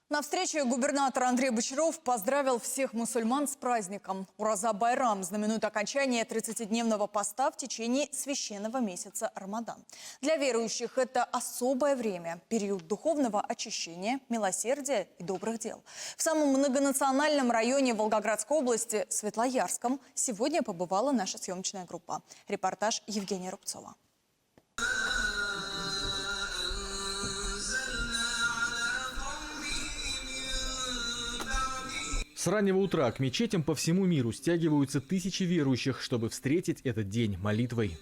На встрече губернатор Андрей Бочаров поздравил всех мусульман с праздником. Ураза Байрам знаменует окончание 30-дневного поста в течение священного месяца Рамадан. Для верующих это особое время, период духовного очищения, милосердия и добрых дел. В самом многонациональном районе Волгоградской области, Светлоярском, сегодня побывала наша съемочная группа. Репортаж Евгения Рубцова. С раннего утра к мечетям по всему миру стягиваются тысячи верующих, чтобы встретить этот день молитвой.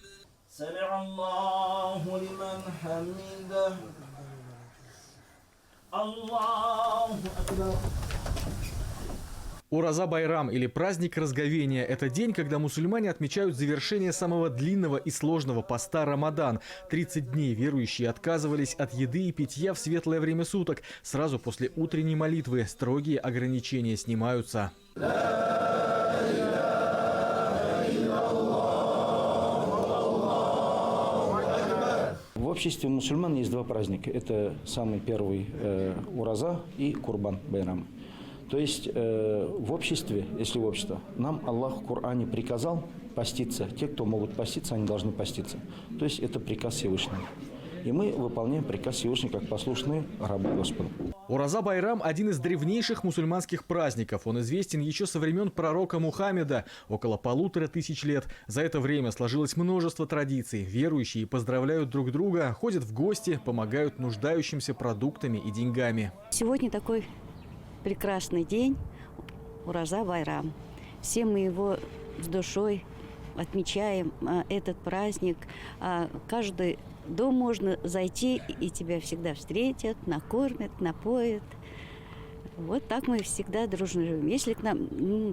Ураза Байрам или праздник разговения – это день, когда мусульмане отмечают завершение самого длинного и сложного поста Рамадан. 30 дней верующие отказывались от еды и питья в светлое время суток. Сразу после утренней молитвы строгие ограничения снимаются. В обществе мусульман есть два праздника. Это самый первый Ураза и Курбан Байрам. То есть в обществе, если в обществе, нам Аллах в Коране приказал поститься. Те, кто могут поститься, они должны поститься. То есть это приказ Всевышнего. И мы выполняем приказ Всевышнего как послушные рабы Господа. Ураза Байрам – один из древнейших мусульманских праздников. Он известен еще со времен пророка Мухаммеда, около 1500 лет. За это время сложилось множество традиций. Верующие поздравляют друг друга, ходят в гости, помогают нуждающимся продуктами и деньгами. Сегодня такой прекрасный день, Ураза Байрам. Все мы его с душой отмечаем, этот праздник. Каждый дом можно зайти, и тебя всегда встретят, накормят, напоят. Вот так мы всегда дружно живем, если к нам,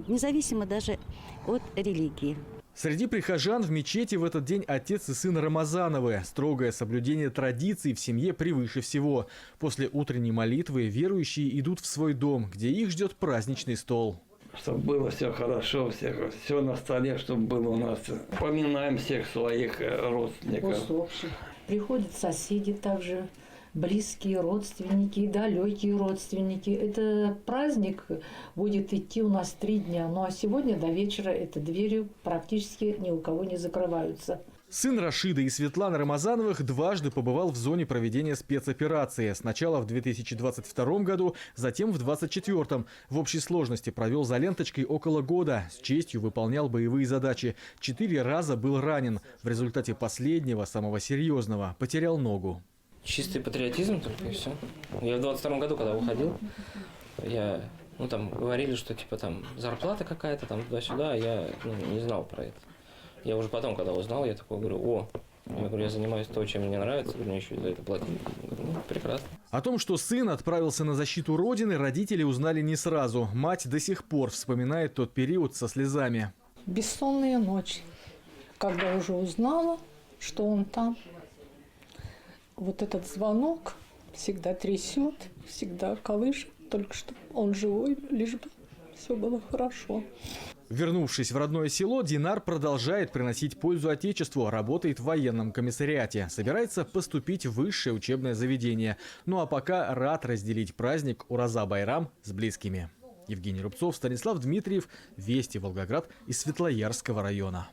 независимо даже от религии. Среди прихожан в мечети в этот день отец и сын Рамазановы. Строгое соблюдение традиций в семье превыше всего. После утренней молитвы верующие идут в свой дом, где их ждет праздничный стол. Чтобы было все хорошо, все на столе, чтобы было у нас. Поминаем всех своих родственников. Приходят соседи также, близкие родственники, далекие родственники. Этот праздник будет идти у нас 3 дня. Ну а сегодня до вечера эти двери практически ни у кого не закрываются. Сын Рашида и Светланы Рамазановых дважды побывал в зоне проведения спецоперации. Сначала в 2022 году, затем в 2024. В общей сложности провел за ленточкой около года. С честью выполнял боевые задачи. 4 раза был ранен. В результате последнего, самого серьезного, потерял ногу. Чистый патриотизм только и все. Я в 22 году, когда уходил, там говорили, что типа там зарплата какая-то там туда-сюда, а я не знал про это. Я уже потом, когда узнал, я такой говорю, я занимаюсь то, чем мне нравится, мне еще за это платят. Прекрасно. О том, что сын отправился на защиту Родины, родители узнали не сразу. Мать до сих пор вспоминает тот период со слезами. Бессонные ночи, когда уже узнала, что он там. Вот этот звонок всегда трясет, всегда колышет, только что он живой, лишь бы все было хорошо. Вернувшись в родное село, Динар продолжает приносить пользу Отечеству, работает в военном комиссариате. Собирается поступить в высшее учебное заведение. Ну а пока рад разделить праздник Ураза Байрам с близкими. Евгений Рубцов, Станислав Дмитриев, Вести, Волгоград из Светлоярского района.